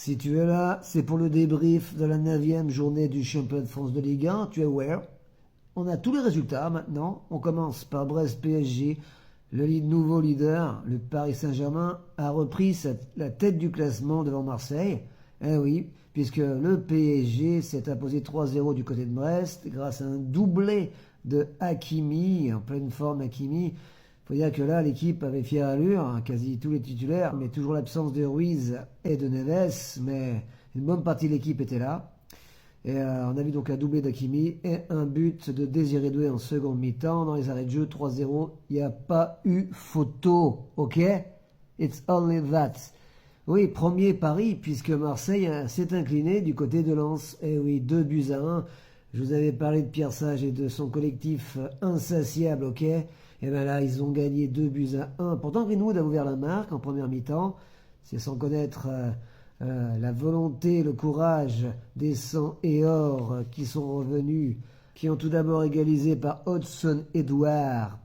Si tu es là, c'est pour le débrief de la 9e journée du championnat de France de Ligue 1. Tu es aware? On a tous les résultats maintenant. On commence par Brest-PSG. Le nouveau leader, le Paris Saint-Germain, a repris la tête du classement devant Marseille. Eh oui, puisque le PSG s'est imposé 3-0 du côté de Brest grâce à un doublé de Hakimi, en pleine forme Hakimi. Faut dire que là, l'équipe avait fière allure, hein, quasi tous les titulaires, mais toujours l'absence de Ruiz et de Neves, mais une bonne partie de l'équipe était là. Et on a vu donc un doublé d'Hakimi et un but de Désiré Doué en seconde mi-temps. Dans les arrêts de jeu, 3-0, il n'y a pas eu photo, ok? It's only that. Oui, premier pari, puisque Marseille s'est incliné du côté de Lens. Et oui, 2-1. Je vous avais parlé de Pierre Sage et de son collectif insatiable, ok? Et bien là, ils ont gagné 2-1. Pourtant, Greenwood a ouvert la marque en première mi-temps. C'est sans connaître la volonté, le courage des Sang et Or qui sont revenus, qui ont tout d'abord égalisé par Hudson Edouard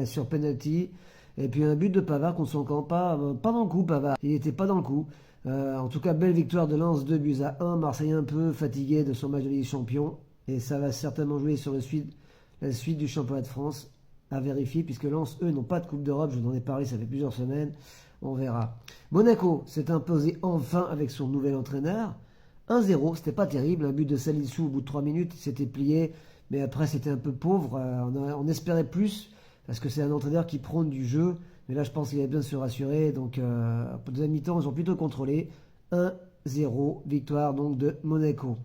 sur penalty. Et puis un but de Pavard contre son camp, pas dans le coup Pavard, il n'était pas dans le coup. En tout cas, belle victoire de Lens, 2-1. Marseille un peu fatigué de son match de Ligue des Champions. Et ça va certainement jouer sur la suite du championnat de France. À vérifier, puisque Lens, eux, n'ont pas de Coupe d'Europe. Je vous en ai parlé, ça fait plusieurs semaines. On verra. Monaco s'est imposé enfin avec son nouvel entraîneur. 1-0, c'était pas terrible. Un but de Salissou au bout de 3 minutes, il s'était plié. Mais après, c'était un peu pauvre. On espérait plus, parce que c'est un entraîneur qui prône du jeu. Mais là, je pense qu'il a besoin de se rassurer. Donc, pour deuxième mi-temps, ils ont plutôt contrôlé. 1-0, victoire donc de Monaco.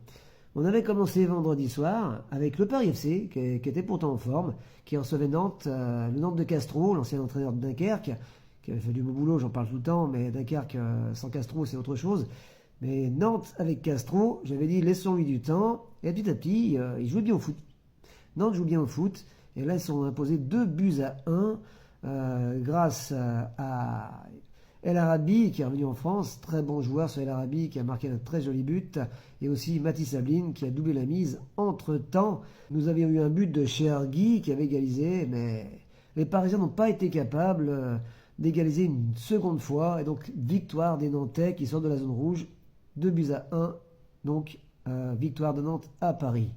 On avait commencé vendredi soir avec le Paris FC, qui était pourtant en forme, qui recevait Nantes, le Nantes de Castro, l'ancien entraîneur de Dunkerque, qui avait fait du beau boulot, j'en parle tout le temps, mais Dunkerque sans Castro, c'est autre chose. Mais Nantes avec Castro, j'avais dit laissons-lui du temps, et petit à petit, il jouait bien au foot. Nantes joue bien au foot, et là ils sont imposés 2-1 grâce à El Arabi qui est revenu en France, très bon joueur sur El Arabi qui a marqué un très joli but, et aussi Mathis Sablin qui a doublé la mise. Entre-temps, nous avions eu un but de Chergui qui avait égalisé, mais les Parisiens n'ont pas été capables d'égaliser une seconde fois, et donc victoire des Nantais qui sortent de la zone rouge, 2-1, donc victoire de Nantes à Paris.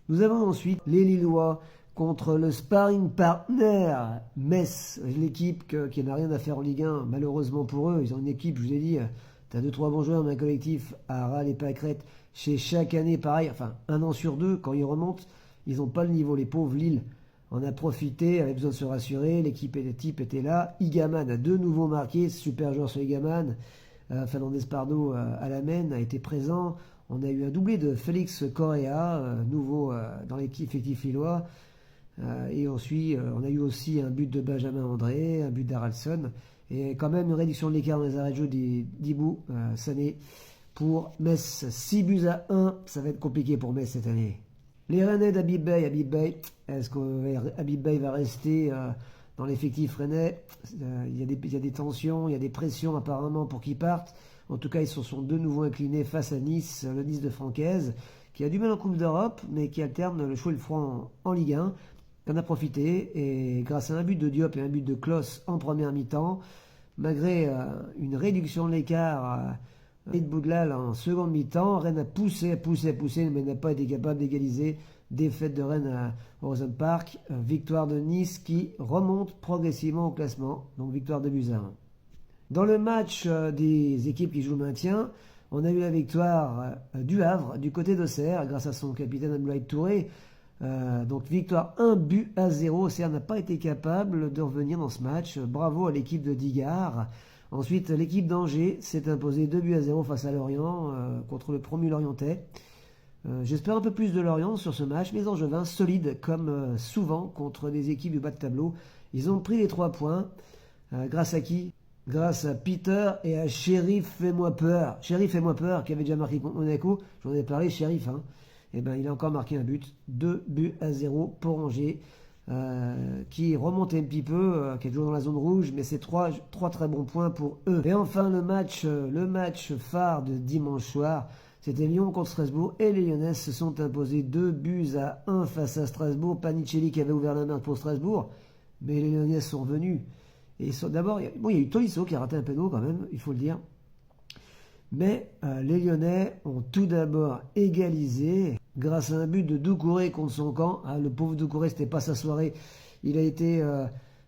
Nous avons ensuite les Lillois contre le sparring partner Metz, l'équipe qui n'a rien à faire en Ligue 1, malheureusement pour eux. Ils ont une équipe, je vous ai dit, tu as 2-3 bons joueurs dans un collectif à ras les pâquerettes. Chez chaque année, pareil, enfin un an sur deux, quand ils remontent, ils n'ont pas le niveau. Les pauvres, Lille en a profité, avait besoin de se rassurer, l'équipe et les types étaient là. Igaman a de nouveau marqué, super joueur sur Igaman. Fernandez Pardo à la main a été présent. On a eu un doublé de Félix Correa, nouveau dans l'équipe effectif lillois. Et ensuite, on a eu aussi un but de Benjamin André, un but d'Aralson, et quand même une réduction de l'écart dans les arrêts de jeu d'Ibou Sané pour Metz. 6-1, ça va être compliqué pour Metz cette année. Les Rennais d'Habib Bey, est-ce qu'Habib Bey va rester dans l'effectif rennais? Il y a des tensions, il y a des pressions apparemment pour qu'il parte. En tout cas, ils se sont de nouveau inclinés face à Nice, le Nice de Francaise, qui a du mal en Coupe d'Europe, mais qui alterne le chaud et le froid en Ligue 1. On a profité, et grâce à un but de Diop et un but de Klos en première mi-temps, malgré une réduction de l'écart et de Boudlal en seconde mi-temps, Rennes a poussé, mais n'a pas été capable d'égaliser. Défaite de Rennes au Rosen Park, victoire de Nice qui remonte progressivement au classement, donc victoire de Buzyn. Dans le match des équipes qui jouent le maintien, on a eu la victoire du Havre, du côté d'Auxerre, grâce à son capitaine Abdoulaye Touré. Donc victoire 1-0. Auxerre n'a pas été capable de revenir dans ce match. Bravo à l'équipe de Digard. Ensuite, l'équipe d'Angers s'est imposée 2-0 face à Lorient contre le promu Lorientais. J'espère un peu plus de Lorient sur ce match. Les Angevins, solides comme souvent contre des équipes du bas de tableau. Ils ont pris les 3 points. Grâce à qui? Grâce à Peter et à Sheriff Fais-moi peur. Sheriff Fais-moi peur qui avait déjà marqué contre Monaco. J'en ai parlé, Sheriff. Et ben, il a encore marqué un but. 2-0 pour Angers. Qui remonte un petit peu, qui est toujours dans la zone rouge, mais c'est 3 très bons points pour eux. Et enfin, le match phare de dimanche soir, c'était Lyon contre Strasbourg, et les Lyonnais se sont imposés 2-1 face à Strasbourg. Panicelli qui avait ouvert la main pour Strasbourg, mais les Lyonnais sont venus. Et d'abord, il y a eu Tolisso qui a raté un péno quand même, il faut le dire. Mais les Lyonnais ont tout d'abord égalisé grâce à un but de Doucouré contre son camp. Le pauvre Doucouré, c'était pas sa soirée. Il a été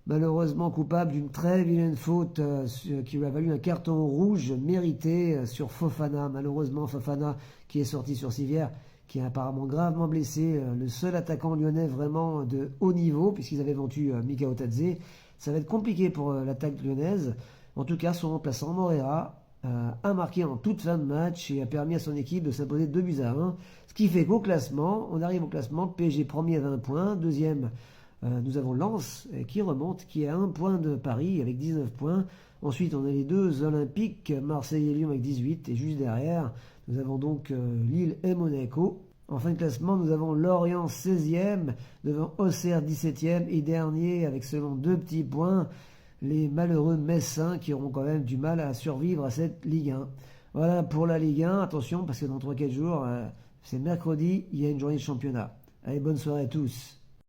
malheureusement coupable d'une très vilaine faute qui lui a valu un carton rouge mérité sur Fofana. Malheureusement, Fofana qui est sorti sur civière, qui est apparemment gravement blessé, le seul attaquant lyonnais vraiment de haut niveau, puisqu'ils avaient vendu Mika Otadze. Ça va être compliqué pour l'attaque lyonnaise. En tout cas, son remplaçant Morera a marqué en toute fin de match et a permis à son équipe de s'imposer 2-1. Ce qui fait qu'au classement, on arrive au classement, PSG premier à 20 points, deuxième, nous avons Lens qui remonte, qui est à 1 point de Paris avec 19 points. Ensuite, on a les deux Olympiques, Marseille et Lyon avec 18, et juste derrière, nous avons donc Lille et Monaco. En fin de classement, nous avons Lorient 16e, devant Auxerre 17e et dernier avec seulement 2 petits points, les malheureux Messins qui auront quand même du mal à survivre à cette Ligue 1. Voilà pour la Ligue 1, attention parce que dans 3-4 jours, c'est mercredi, il y a une journée de championnat. Allez, bonne soirée à tous.